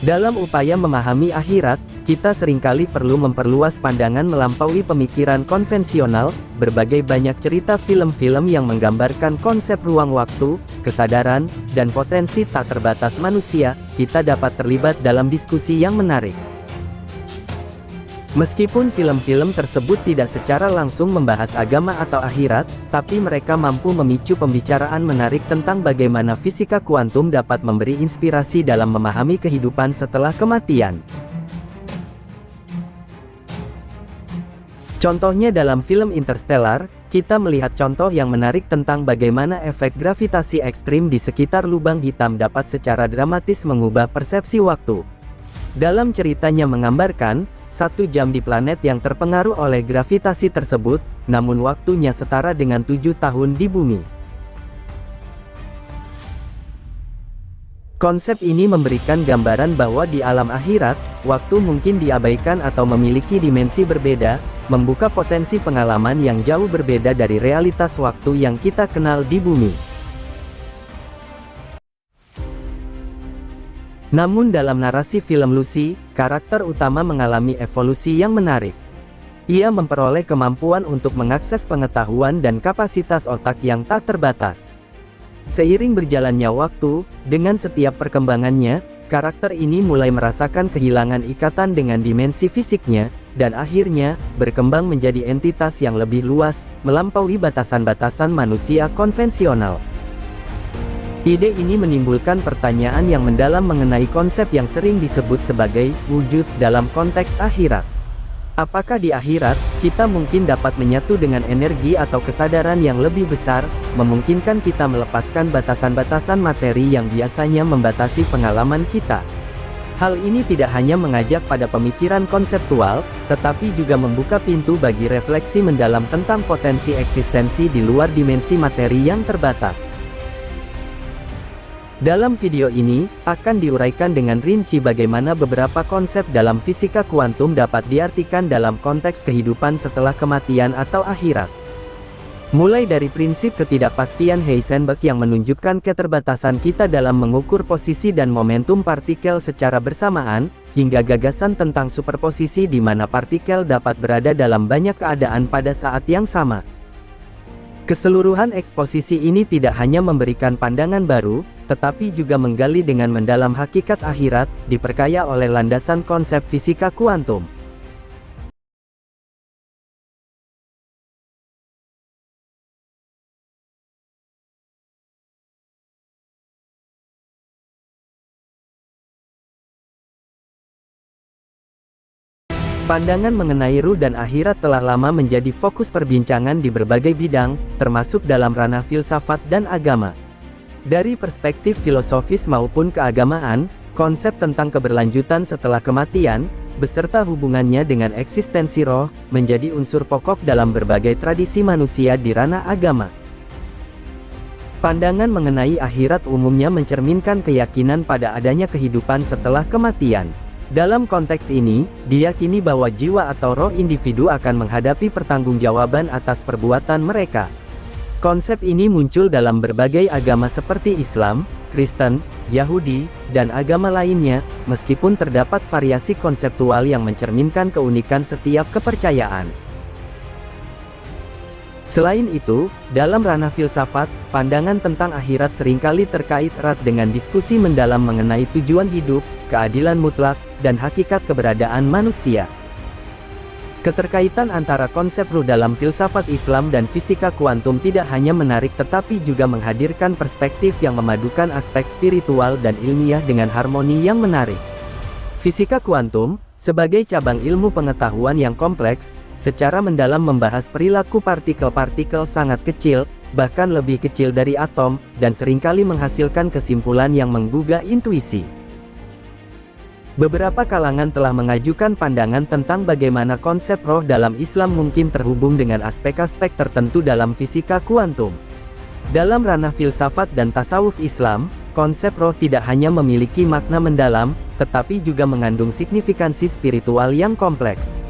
Dalam upaya memahami akhirat, kita seringkali perlu memperluas pandangan melampaui pemikiran konvensional. Berbagai banyak cerita film-film yang menggambarkan konsep ruang waktu, kesadaran, dan potensi tak terbatas manusia, kita dapat terlibat dalam diskusi yang menarik. Meskipun film-film tersebut tidak secara langsung membahas agama atau akhirat, tapi mereka mampu memicu pembicaraan menarik tentang bagaimana fisika kuantum dapat memberi inspirasi dalam memahami kehidupan setelah kematian. Contohnya dalam film Interstellar, kita melihat contoh yang menarik tentang bagaimana efek gravitasi ekstrim di sekitar lubang hitam dapat secara dramatis mengubah persepsi waktu. Dalam ceritanya menggambarkan, 1 jam di planet yang terpengaruh oleh gravitasi tersebut, namun waktunya setara dengan 7 tahun di bumi. Konsep ini memberikan gambaran bahwa di alam akhirat, waktu mungkin diabaikan atau memiliki dimensi berbeda, membuka potensi pengalaman yang jauh berbeda dari realitas waktu yang kita kenal di bumi. Namun dalam narasi film Lucy, karakter utama mengalami evolusi yang menarik. Ia memperoleh kemampuan untuk mengakses pengetahuan dan kapasitas otak yang tak terbatas. Seiring berjalannya waktu, dengan setiap perkembangannya, karakter ini mulai merasakan kehilangan ikatan dengan dimensi fisiknya, dan akhirnya, berkembang menjadi entitas yang lebih luas, melampaui batasan-batasan manusia konvensional. Ide ini menimbulkan pertanyaan yang mendalam mengenai konsep yang sering disebut sebagai wujud dalam konteks akhirat. Apakah di akhirat, kita mungkin dapat menyatu dengan energi atau kesadaran yang lebih besar, memungkinkan kita melepaskan batasan-batasan materi yang biasanya membatasi pengalaman kita? Hal ini tidak hanya mengajak pada pemikiran konseptual, tetapi juga membuka pintu bagi refleksi mendalam tentang potensi eksistensi di luar dimensi materi yang terbatas. Dalam video ini, akan diuraikan dengan rinci bagaimana beberapa konsep dalam fisika kuantum dapat diartikan dalam konteks kehidupan setelah kematian atau akhirat. Mulai dari prinsip ketidakpastian Heisenberg yang menunjukkan keterbatasan kita dalam mengukur posisi dan momentum partikel secara bersamaan, hingga gagasan tentang superposisi di mana partikel dapat berada dalam banyak keadaan pada saat yang sama. Keseluruhan eksposisi ini tidak hanya memberikan pandangan baru, tetapi juga menggali dengan mendalam hakikat akhirat, diperkaya oleh landasan konsep fisika kuantum. Pandangan mengenai ruh dan akhirat telah lama menjadi fokus perbincangan di berbagai bidang, termasuk dalam ranah filsafat dan agama. Dari perspektif filosofis maupun keagamaan, konsep tentang keberlanjutan setelah kematian, beserta hubungannya dengan eksistensi roh, menjadi unsur pokok dalam berbagai tradisi manusia di ranah agama. Pandangan mengenai akhirat umumnya mencerminkan keyakinan pada adanya kehidupan setelah kematian. Dalam konteks ini, diyakini bahwa jiwa atau roh individu akan menghadapi pertanggungjawaban atas perbuatan mereka. Konsep ini muncul dalam berbagai agama seperti Islam, Kristen, Yahudi, dan agama lainnya, meskipun terdapat variasi konseptual yang mencerminkan keunikan setiap kepercayaan. Selain itu, dalam ranah filsafat, pandangan tentang akhirat seringkali terkait erat dengan diskusi mendalam mengenai tujuan hidup, keadilan mutlak, dan hakikat keberadaan manusia. Keterkaitan antara konsep ruh dalam filsafat Islam dan fisika kuantum tidak hanya menarik tetapi juga menghadirkan perspektif yang memadukan aspek spiritual dan ilmiah dengan harmoni yang menarik. Fisika kuantum, sebagai cabang ilmu pengetahuan yang kompleks, secara mendalam membahas perilaku partikel-partikel sangat kecil, bahkan lebih kecil dari atom, dan seringkali menghasilkan kesimpulan yang menggugah intuisi. Beberapa kalangan telah mengajukan pandangan tentang bagaimana konsep roh dalam Islam mungkin terhubung dengan aspek-aspek tertentu dalam fisika kuantum. Dalam ranah filsafat dan tasawuf Islam, konsep roh tidak hanya memiliki makna mendalam, tetapi juga mengandung signifikansi spiritual yang kompleks.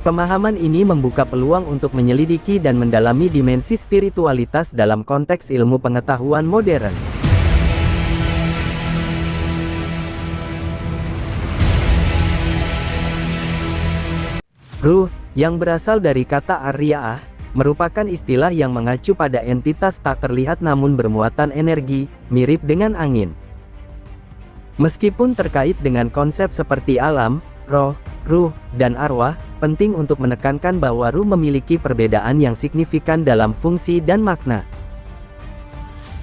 Pemahaman ini membuka peluang untuk menyelidiki dan mendalami dimensi spiritualitas dalam konteks ilmu pengetahuan modern. Ruh, yang berasal dari kata Aryaah, merupakan istilah yang mengacu pada entitas tak terlihat namun bermuatan energi, mirip dengan angin. Meskipun terkait dengan konsep seperti alam, roh, ruh, dan arwah, penting untuk menekankan bahwa ruh memiliki perbedaan yang signifikan dalam fungsi dan makna.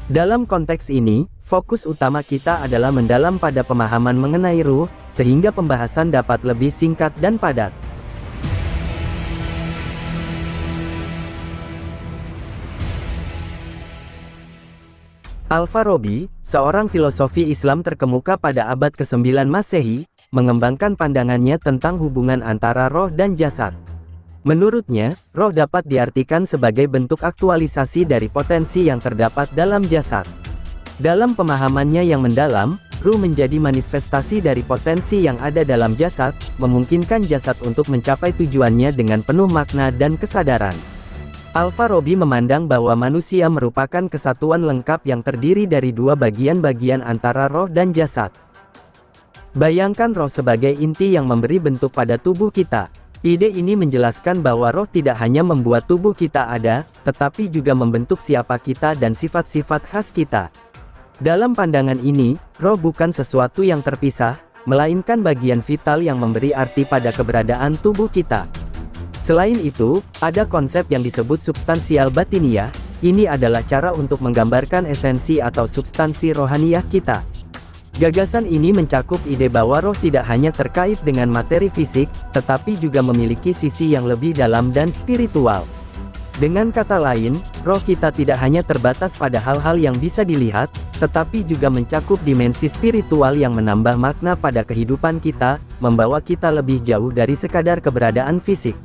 Dalam konteks ini, fokus utama kita adalah mendalam pada pemahaman mengenai ruh, sehingga pembahasan dapat lebih singkat dan padat. Al-Farabi, seorang filosofi Islam terkemuka pada abad ke-9 Masehi, mengembangkan pandangannya tentang hubungan antara roh dan jasad. Menurutnya, roh dapat diartikan sebagai bentuk aktualisasi dari potensi yang terdapat dalam jasad. Dalam pemahamannya yang mendalam, ruh menjadi manifestasi dari potensi yang ada dalam jasad, memungkinkan jasad untuk mencapai tujuannya dengan penuh makna dan kesadaran. Al-Farabi memandang bahwa manusia merupakan kesatuan lengkap yang terdiri dari dua bagian-bagian antara roh dan jasad. Bayangkan roh sebagai inti yang memberi bentuk pada tubuh kita. Ide ini menjelaskan bahwa roh tidak hanya membuat tubuh kita ada, tetapi juga membentuk siapa kita dan sifat-sifat khas kita. Dalam pandangan ini, roh bukan sesuatu yang terpisah, melainkan bagian vital yang memberi arti pada keberadaan tubuh kita. Selain itu, ada konsep yang disebut substansial batiniyah. Ini adalah cara untuk menggambarkan esensi atau substansi rohaniyah kita. Gagasan ini mencakup ide bahwa roh tidak hanya terkait dengan materi fisik, tetapi juga memiliki sisi yang lebih dalam dan spiritual. Dengan kata lain, roh kita tidak hanya terbatas pada hal-hal yang bisa dilihat, tetapi juga mencakup dimensi spiritual yang menambah makna pada kehidupan kita, membawa kita lebih jauh dari sekadar keberadaan fisik.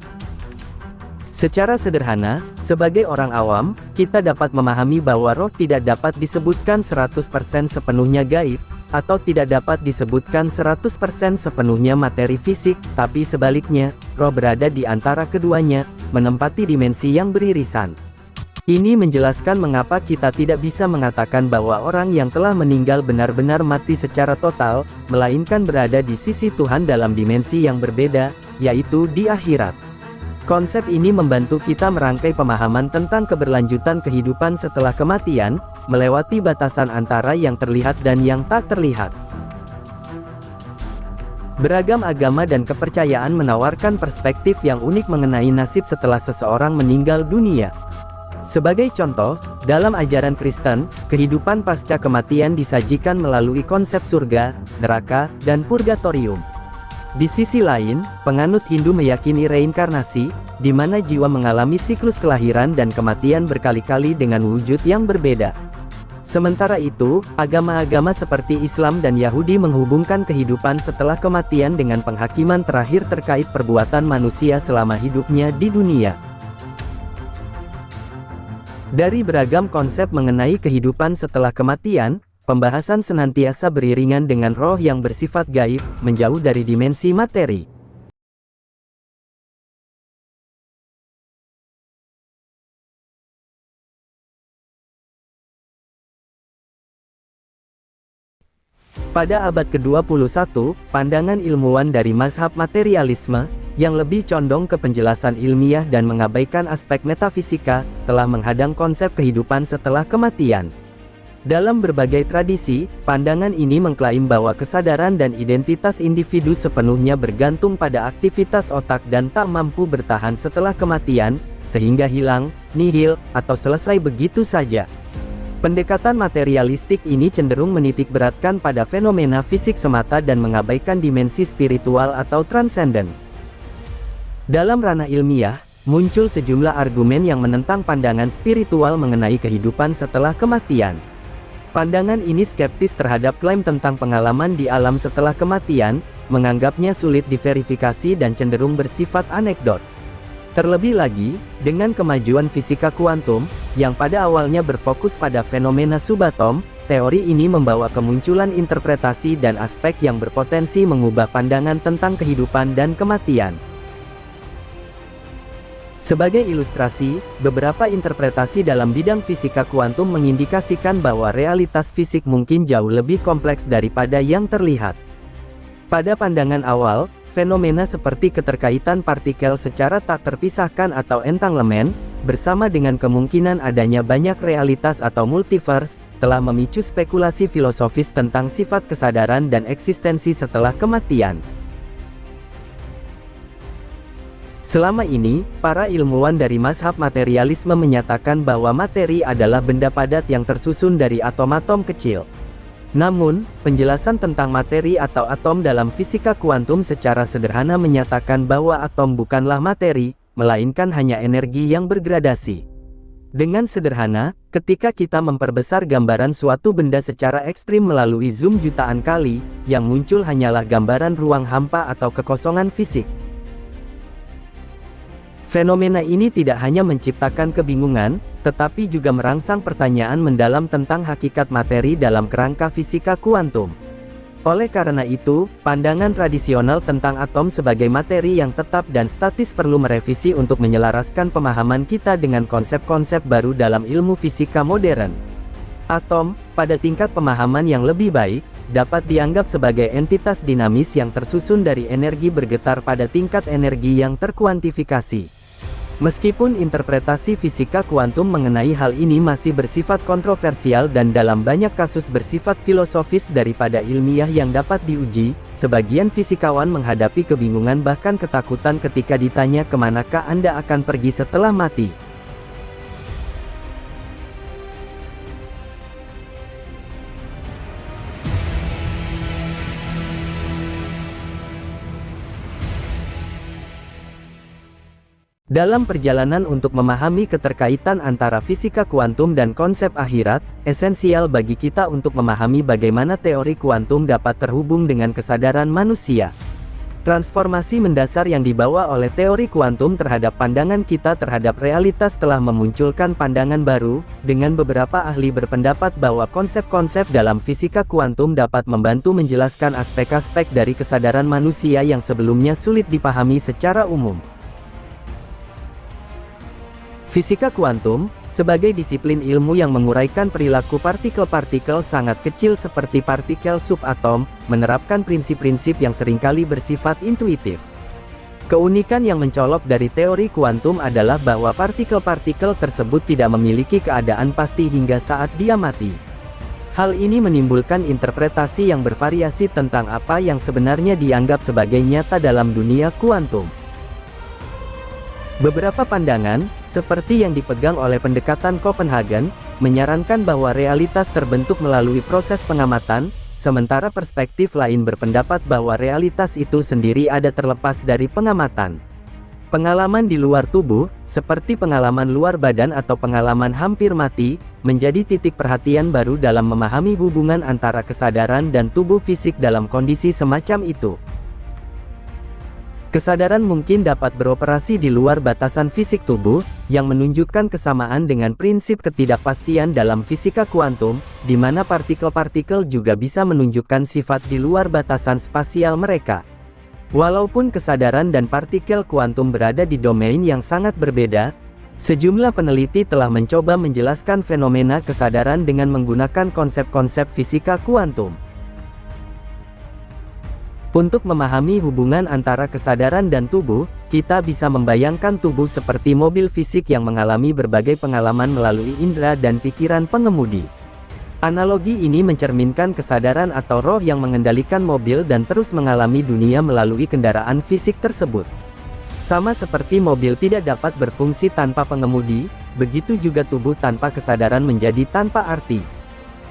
Secara sederhana, sebagai orang awam, kita dapat memahami bahwa roh tidak dapat disebutkan 100% sepenuhnya gaib, atau tidak dapat disebutkan 100% sepenuhnya materi fisik, tapi sebaliknya, roh berada di antara keduanya, menempati dimensi yang beririsan. Ini menjelaskan mengapa kita tidak bisa mengatakan bahwa orang yang telah meninggal benar-benar mati secara total, melainkan berada di sisi Tuhan dalam dimensi yang berbeda, yaitu di akhirat. Konsep ini membantu kita merangkai pemahaman tentang keberlanjutan kehidupan setelah kematian, melewati batasan antara yang terlihat dan yang tak terlihat. Beragam agama dan kepercayaan menawarkan perspektif yang unik mengenai nasib setelah seseorang meninggal dunia. Sebagai contoh, dalam ajaran Kristen, kehidupan pasca kematian disajikan melalui konsep surga, neraka, dan purgatorium. Di sisi lain, penganut Hindu meyakini reinkarnasi, di mana jiwa mengalami siklus kelahiran dan kematian berkali-kali dengan wujud yang berbeda. Sementara itu, agama-agama seperti Islam dan Yahudi menghubungkan kehidupan setelah kematian dengan penghakiman terakhir terkait perbuatan manusia selama hidupnya di dunia. Dari beragam konsep mengenai kehidupan setelah kematian, pembahasan senantiasa beriringan dengan roh yang bersifat gaib, menjauh dari dimensi materi. Pada abad ke-21, pandangan ilmuwan dari mazhab materialisme, yang lebih condong ke penjelasan ilmiah dan mengabaikan aspek metafisika, telah menghadang konsep kehidupan setelah kematian. Dalam berbagai tradisi, pandangan ini mengklaim bahwa kesadaran dan identitas individu sepenuhnya bergantung pada aktivitas otak dan tak mampu bertahan setelah kematian, sehingga hilang, nihil, atau selesai begitu saja. Pendekatan materialistik ini cenderung menitikberatkan pada fenomena fisik semata dan mengabaikan dimensi spiritual atau transenden. Dalam ranah ilmiah, muncul sejumlah argumen yang menentang pandangan spiritual mengenai kehidupan setelah kematian. Pandangan ini skeptis terhadap klaim tentang pengalaman di alam setelah kematian, menganggapnya sulit diverifikasi dan cenderung bersifat anekdot. Terlebih lagi, dengan kemajuan fisika kuantum, yang pada awalnya berfokus pada fenomena subatom, teori ini membawa kemunculan interpretasi dan aspek yang berpotensi mengubah pandangan tentang kehidupan dan kematian. Sebagai ilustrasi, beberapa interpretasi dalam bidang fisika kuantum mengindikasikan bahwa realitas fisik mungkin jauh lebih kompleks daripada yang terlihat. Pada pandangan awal, Fenomena seperti keterkaitan partikel secara tak terpisahkan atau entanglement, bersama dengan kemungkinan adanya banyak realitas atau multiverse, telah memicu spekulasi filosofis tentang sifat kesadaran dan eksistensi setelah kematian. Selama ini, para ilmuwan dari mazhab materialisme menyatakan bahwa materi adalah benda padat yang tersusun dari atom-atom kecil. Namun, penjelasan tentang materi atau atom dalam fisika kuantum secara sederhana menyatakan bahwa atom bukanlah materi, melainkan hanya energi yang bergradasi. Dengan sederhana, ketika kita memperbesar gambaran suatu benda secara ekstrim melalui zoom jutaan kali, yang muncul hanyalah gambaran ruang hampa atau kekosongan fisik. Fenomena ini tidak hanya menciptakan kebingungan, tetapi juga merangsang pertanyaan mendalam tentang hakikat materi dalam kerangka fisika kuantum. Oleh karena itu, pandangan tradisional tentang atom sebagai materi yang tetap dan statis perlu merevisi untuk menyelaraskan pemahaman kita dengan konsep-konsep baru dalam ilmu fisika modern. Atom, pada tingkat pemahaman yang lebih baik, dapat dianggap sebagai entitas dinamis yang tersusun dari energi bergetar pada tingkat energi yang terkuantifikasi. Meskipun interpretasi fisika kuantum mengenai hal ini masih bersifat kontroversial dan dalam banyak kasus bersifat filosofis daripada ilmiah yang dapat diuji, sebagian fisikawan menghadapi kebingungan bahkan ketakutan ketika ditanya kemanakah Anda akan pergi setelah mati. Dalam perjalanan untuk memahami keterkaitan antara fisika kuantum dan konsep akhirat, esensial bagi kita untuk memahami bagaimana teori kuantum dapat terhubung dengan kesadaran manusia. Transformasi mendasar yang dibawa oleh teori kuantum terhadap pandangan kita terhadap realitas telah memunculkan pandangan baru, dengan beberapa ahli berpendapat bahwa konsep-konsep dalam fisika kuantum dapat membantu menjelaskan aspek-aspek dari kesadaran manusia yang sebelumnya sulit dipahami secara umum. Fisika kuantum, sebagai disiplin ilmu yang menguraikan perilaku partikel-partikel sangat kecil seperti partikel subatom, menerapkan prinsip-prinsip yang seringkali bersifat intuitif. Keunikan yang mencolok dari teori kuantum adalah bahwa partikel-partikel tersebut tidak memiliki keadaan pasti hingga saat dia mati. Hal ini menimbulkan interpretasi yang bervariasi tentang apa yang sebenarnya dianggap sebagai nyata dalam dunia kuantum. Beberapa pandangan, seperti yang dipegang oleh pendekatan Copenhagen, menyarankan bahwa realitas terbentuk melalui proses pengamatan, sementara perspektif lain berpendapat bahwa realitas itu sendiri ada terlepas dari pengamatan. Pengalaman di luar tubuh, seperti pengalaman luar badan atau pengalaman hampir mati, menjadi titik perhatian baru dalam memahami hubungan antara kesadaran dan tubuh fisik dalam kondisi semacam itu. Kesadaran mungkin dapat beroperasi di luar batasan fisik tubuh, yang menunjukkan kesamaan dengan prinsip ketidakpastian dalam fisika kuantum, di mana partikel-partikel juga bisa menunjukkan sifat di luar batasan spasial mereka. Walaupun kesadaran dan partikel kuantum berada di domain yang sangat berbeda, sejumlah peneliti telah mencoba menjelaskan fenomena kesadaran dengan menggunakan konsep-konsep fisika kuantum. Untuk memahami hubungan antara kesadaran dan tubuh, kita bisa membayangkan tubuh seperti mobil fisik yang mengalami berbagai pengalaman melalui indera dan pikiran pengemudi. Analogi ini mencerminkan kesadaran atau roh yang mengendalikan mobil dan terus mengalami dunia melalui kendaraan fisik tersebut. Sama seperti mobil tidak dapat berfungsi tanpa pengemudi, begitu juga tubuh tanpa kesadaran menjadi tanpa arti.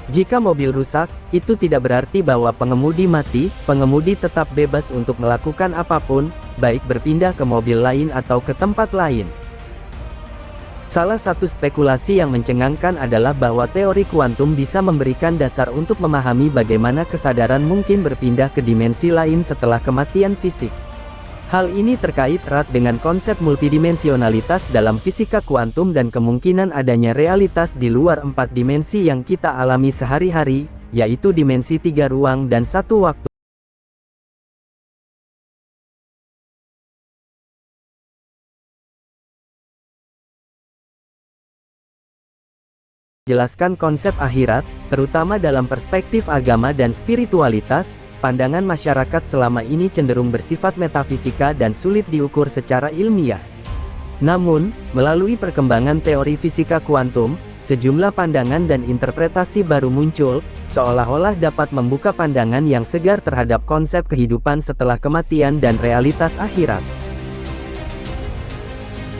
Jika mobil rusak, itu tidak berarti bahwa pengemudi mati, pengemudi tetap bebas untuk melakukan apapun, baik berpindah ke mobil lain atau ke tempat lain. Salah satu spekulasi yang mencengangkan adalah bahwa teori kuantum bisa memberikan dasar untuk memahami bagaimana kesadaran mungkin berpindah ke dimensi lain setelah kematian fisik. Hal ini terkait erat dengan konsep multidimensionalitas dalam fisika kuantum dan kemungkinan adanya realitas di luar 4 dimensi yang kita alami sehari-hari, yaitu dimensi 3 ruang dan 1 waktu. Jelaskan konsep akhirat, terutama dalam perspektif agama dan spiritualitas, pandangan masyarakat selama ini cenderung bersifat metafisika dan sulit diukur secara ilmiah. Namun, melalui perkembangan teori fisika kuantum, sejumlah pandangan dan interpretasi baru muncul, seolah-olah dapat membuka pandangan yang segar terhadap konsep kehidupan setelah kematian dan realitas akhirat.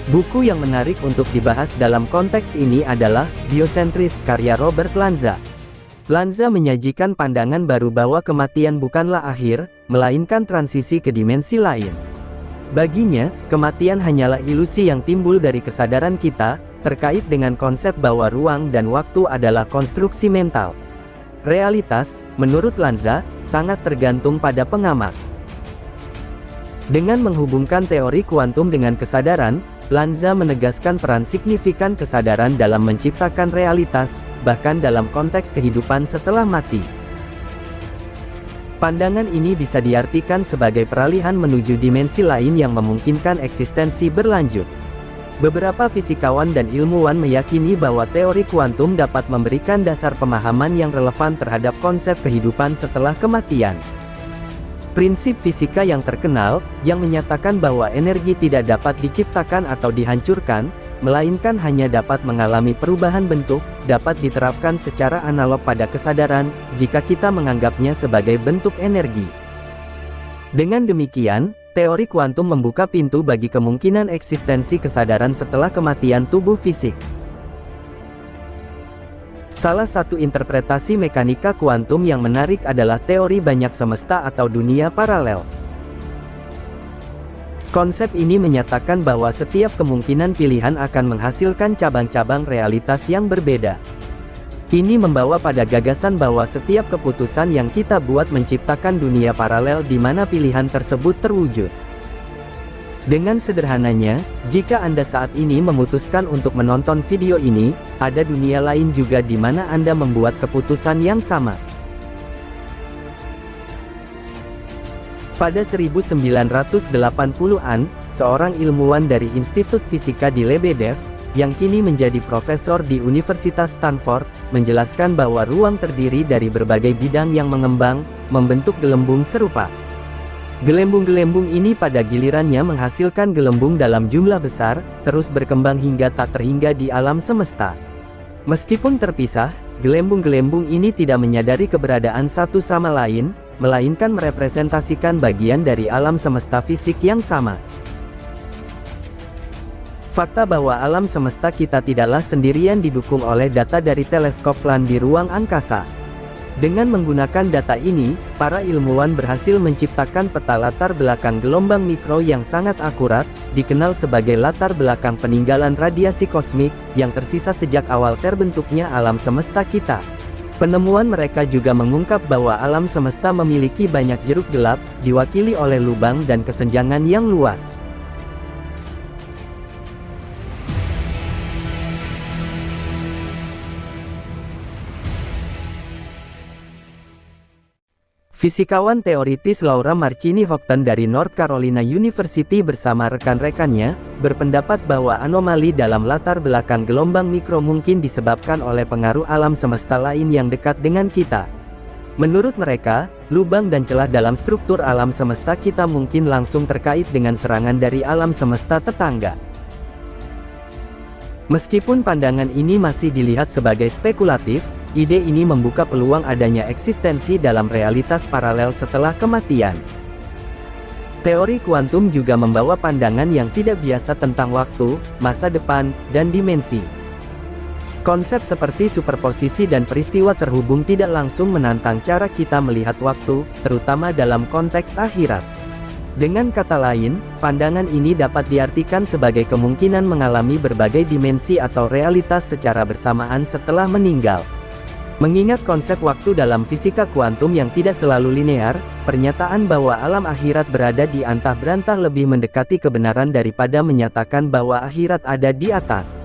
Buku yang menarik untuk dibahas dalam konteks ini adalah Biocentris, karya Robert Lanza. Lanza menyajikan pandangan baru bahwa kematian bukanlah akhir, melainkan transisi ke dimensi lain. Baginya, kematian hanyalah ilusi yang timbul dari kesadaran kita, terkait dengan konsep bahwa ruang dan waktu adalah konstruksi mental. Realitas, menurut Lanza, sangat tergantung pada pengamat. Dengan menghubungkan teori kuantum dengan kesadaran, Lanza menegaskan peran signifikan kesadaran dalam menciptakan realitas, bahkan dalam konteks kehidupan setelah mati. Pandangan ini bisa diartikan sebagai peralihan menuju dimensi lain yang memungkinkan eksistensi berlanjut. Beberapa fisikawan dan ilmuwan meyakini bahwa teori kuantum dapat memberikan dasar pemahaman yang relevan terhadap konsep kehidupan setelah kematian. Prinsip fisika yang terkenal, yang menyatakan bahwa energi tidak dapat diciptakan atau dihancurkan, melainkan hanya dapat mengalami perubahan bentuk, dapat diterapkan secara analog pada kesadaran, jika kita menganggapnya sebagai bentuk energi. Dengan demikian, teori kuantum membuka pintu bagi kemungkinan eksistensi kesadaran setelah kematian tubuh fisik. Salah satu interpretasi mekanika kuantum yang menarik adalah teori banyak semesta atau dunia paralel. Konsep ini menyatakan bahwa setiap kemungkinan pilihan akan menghasilkan cabang-cabang realitas yang berbeda. Ini membawa pada gagasan bahwa setiap keputusan yang kita buat menciptakan dunia paralel di mana pilihan tersebut terwujud. Dengan sederhananya, jika Anda saat ini memutuskan untuk menonton video ini, ada dunia lain juga di mana Anda membuat keputusan yang sama. Pada 1980-an, seorang ilmuwan dari Institut Fisika di Lebedev, yang kini menjadi profesor di Universitas Stanford, menjelaskan bahwa ruang terdiri dari berbagai bidang yang mengembang, membentuk gelembung serupa. Gelembung-gelembung ini pada gilirannya menghasilkan gelembung dalam jumlah besar, terus berkembang hingga tak terhingga di alam semesta. Meskipun terpisah, gelembung-gelembung ini tidak menyadari keberadaan satu sama lain, melainkan merepresentasikan bagian dari alam semesta fisik yang sama. Fakta bahwa alam semesta kita tidaklah sendirian didukung oleh data dari teleskop LAN di ruang angkasa. Dengan menggunakan data ini, para ilmuwan berhasil menciptakan peta latar belakang gelombang mikro yang sangat akurat, dikenal sebagai latar belakang peninggalan radiasi kosmik, yang tersisa sejak awal terbentuknya alam semesta kita. Penemuan mereka juga mengungkap bahwa alam semesta memiliki banyak jeruk gelap, diwakili oleh lubang dan kesenjangan yang luas. Fisikawan teoritis Laura Marcini Houghton dari North Carolina University bersama rekan-rekannya, berpendapat bahwa anomali dalam latar belakang gelombang mikro mungkin disebabkan oleh pengaruh alam semesta lain yang dekat dengan kita. Menurut mereka, lubang dan celah dalam struktur alam semesta kita mungkin langsung terkait dengan serangan dari alam semesta tetangga. Meskipun pandangan ini masih dilihat sebagai spekulatif, ide ini membuka peluang adanya eksistensi dalam realitas paralel setelah kematian. Teori kuantum juga membawa pandangan yang tidak biasa tentang waktu, masa depan, dan dimensi. Konsep seperti superposisi dan peristiwa terhubung tidak langsung menantang cara kita melihat waktu, terutama dalam konteks akhirat. Dengan kata lain, pandangan ini dapat diartikan sebagai kemungkinan mengalami berbagai dimensi atau realitas secara bersamaan setelah meninggal. Mengingat konsep waktu dalam fisika kuantum yang tidak selalu linear, pernyataan bahwa alam akhirat berada di antah berantah lebih mendekati kebenaran daripada menyatakan bahwa akhirat ada di atas.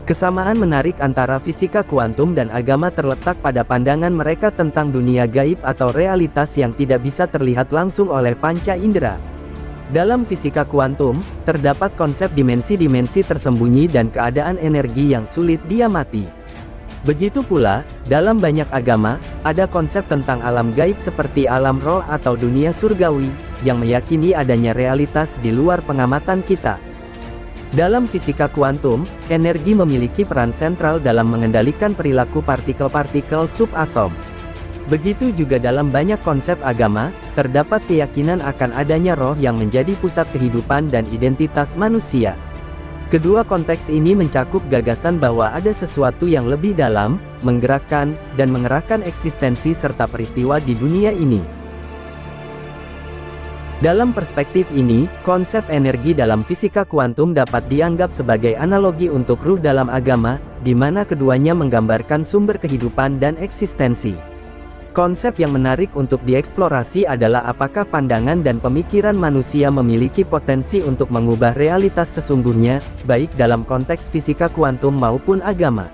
Kesamaan menarik antara fisika kuantum dan agama terletak pada pandangan mereka tentang dunia gaib atau realitas yang tidak bisa terlihat langsung oleh panca indera. Dalam fisika kuantum, terdapat konsep dimensi-dimensi tersembunyi dan keadaan energi yang sulit diamati. Begitu pula, dalam banyak agama, ada konsep tentang alam gaib seperti alam roh atau dunia surgawi, yang meyakini adanya realitas di luar pengamatan kita. Dalam fisika kuantum, energi memiliki peran sentral dalam mengendalikan perilaku partikel-partikel subatom. Begitu juga dalam banyak konsep agama, terdapat keyakinan akan adanya roh yang menjadi pusat kehidupan dan identitas manusia. Kedua konteks ini mencakup gagasan bahwa ada sesuatu yang lebih dalam, menggerakkan, dan mengerahkan eksistensi serta peristiwa di dunia ini. Dalam perspektif ini, konsep energi dalam fisika kuantum dapat dianggap sebagai analogi untuk ruh dalam agama, di mana keduanya menggambarkan sumber kehidupan dan eksistensi. Konsep yang menarik untuk dieksplorasi adalah apakah pandangan dan pemikiran manusia memiliki potensi untuk mengubah realitas sesungguhnya, baik dalam konteks fisika kuantum maupun agama.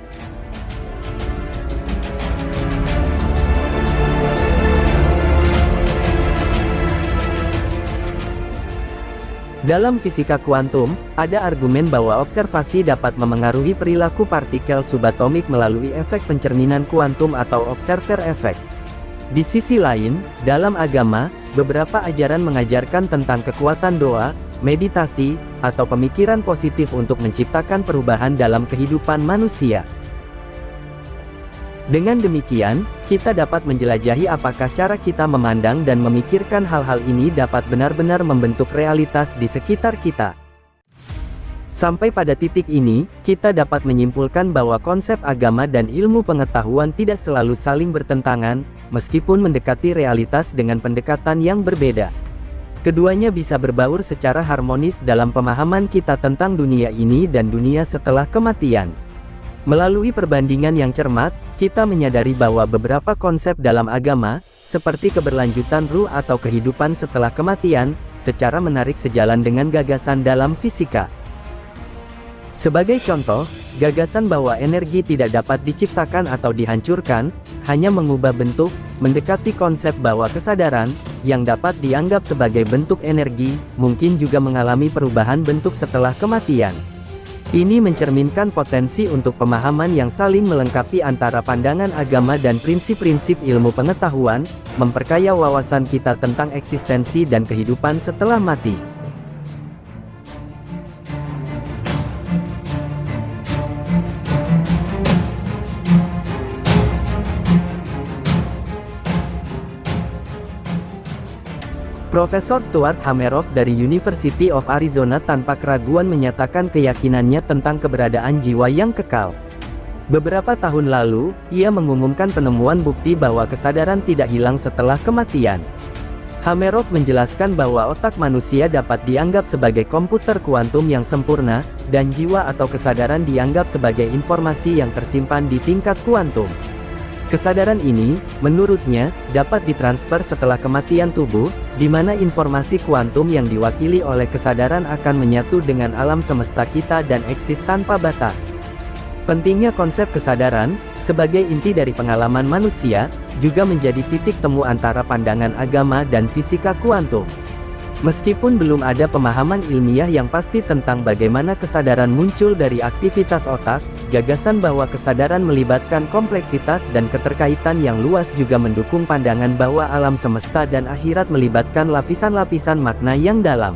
Dalam fisika kuantum, ada argumen bahwa observasi dapat memengaruhi perilaku partikel subatomik melalui efek pencerminan kuantum atau observer effect. Di sisi lain, dalam agama, beberapa ajaran mengajarkan tentang kekuatan doa, meditasi, atau pemikiran positif untuk menciptakan perubahan dalam kehidupan manusia. Dengan demikian, kita dapat menjelajahi apakah cara kita memandang dan memikirkan hal-hal ini dapat benar-benar membentuk realitas di sekitar kita. Sampai pada titik ini, kita dapat menyimpulkan bahwa konsep agama dan ilmu pengetahuan tidak selalu saling bertentangan, meskipun mendekati realitas dengan pendekatan yang berbeda. Keduanya bisa berbaur secara harmonis dalam pemahaman kita tentang dunia ini dan dunia setelah kematian. Melalui perbandingan yang cermat, kita menyadari bahwa beberapa konsep dalam agama, seperti keberlanjutan ruh atau kehidupan setelah kematian, secara menarik sejalan dengan gagasan dalam fisika. Sebagai contoh, gagasan bahwa energi tidak dapat diciptakan atau dihancurkan, hanya mengubah bentuk, mendekati konsep bahwa kesadaran, yang dapat dianggap sebagai bentuk energi, mungkin juga mengalami perubahan bentuk setelah kematian. Ini mencerminkan potensi untuk pemahaman yang saling melengkapi antara pandangan agama dan prinsip-prinsip ilmu pengetahuan, memperkaya wawasan kita tentang eksistensi dan kehidupan setelah mati. Profesor Stuart Hameroff dari University of Arizona tanpa keraguan menyatakan keyakinannya tentang keberadaan jiwa yang kekal. Beberapa tahun lalu, ia mengumumkan penemuan bukti bahwa kesadaran tidak hilang setelah kematian. Hameroff menjelaskan bahwa otak manusia dapat dianggap sebagai komputer kuantum yang sempurna, dan jiwa atau kesadaran dianggap sebagai informasi yang tersimpan di tingkat kuantum. Kesadaran ini, menurutnya, dapat ditransfer setelah kematian tubuh, di mana informasi kuantum yang diwakili oleh kesadaran akan menyatu dengan alam semesta kita dan eksis tanpa batas. Pentingnya konsep kesadaran, sebagai inti dari pengalaman manusia, juga menjadi titik temu antara pandangan agama dan fisika kuantum. Meskipun belum ada pemahaman ilmiah yang pasti tentang bagaimana kesadaran muncul dari aktivitas otak, gagasan bahwa kesadaran melibatkan kompleksitas dan keterkaitan yang luas juga mendukung pandangan bahwa alam semesta dan akhirat melibatkan lapisan-lapisan makna yang dalam.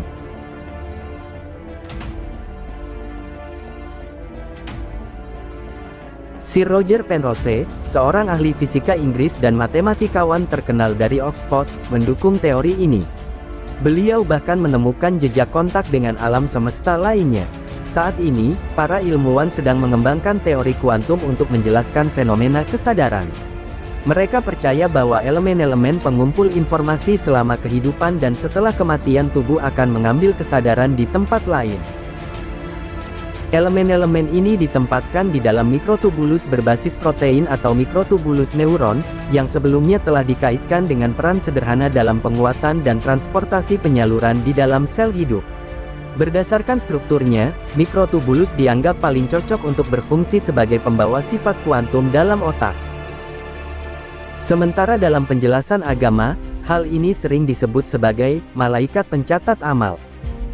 Sir Roger Penrose, seorang ahli fisika Inggris dan matematikawan terkenal dari Oxford, mendukung teori ini. Beliau bahkan menemukan jejak kontak dengan alam semesta lainnya. Saat ini, para ilmuwan sedang mengembangkan teori kuantum untuk menjelaskan fenomena kesadaran. Mereka percaya bahwa elemen-elemen pengumpul informasi selama kehidupan dan setelah kematian tubuh akan mengambil kesadaran di tempat lain. Elemen-elemen ini ditempatkan di dalam mikrotubulus berbasis protein atau mikrotubulus neuron, yang sebelumnya telah dikaitkan dengan peran sederhana dalam penguatan dan transportasi penyaluran di dalam sel hidup. Berdasarkan strukturnya, mikrotubulus dianggap paling cocok untuk berfungsi sebagai pembawa sifat kuantum dalam otak. Sementara dalam penjelasan agama, hal ini sering disebut sebagai malaikat pencatat amal.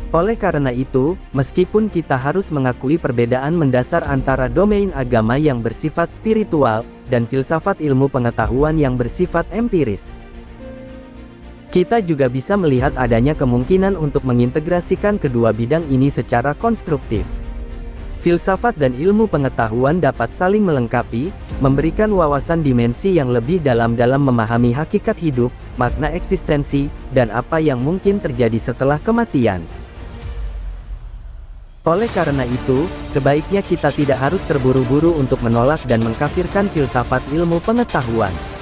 Oleh karena itu, meskipun kita harus mengakui perbedaan mendasar antara domain agama yang bersifat spiritual, dan filsafat ilmu pengetahuan yang bersifat empiris, kita juga bisa melihat adanya kemungkinan untuk mengintegrasikan kedua bidang ini secara konstruktif. Filsafat dan ilmu pengetahuan dapat saling melengkapi, memberikan wawasan dimensi yang lebih dalam dalam memahami hakikat hidup, makna eksistensi, dan apa yang mungkin terjadi setelah kematian. Oleh karena itu, sebaiknya kita tidak harus terburu-buru untuk menolak dan mengkafirkan filsafat ilmu pengetahuan.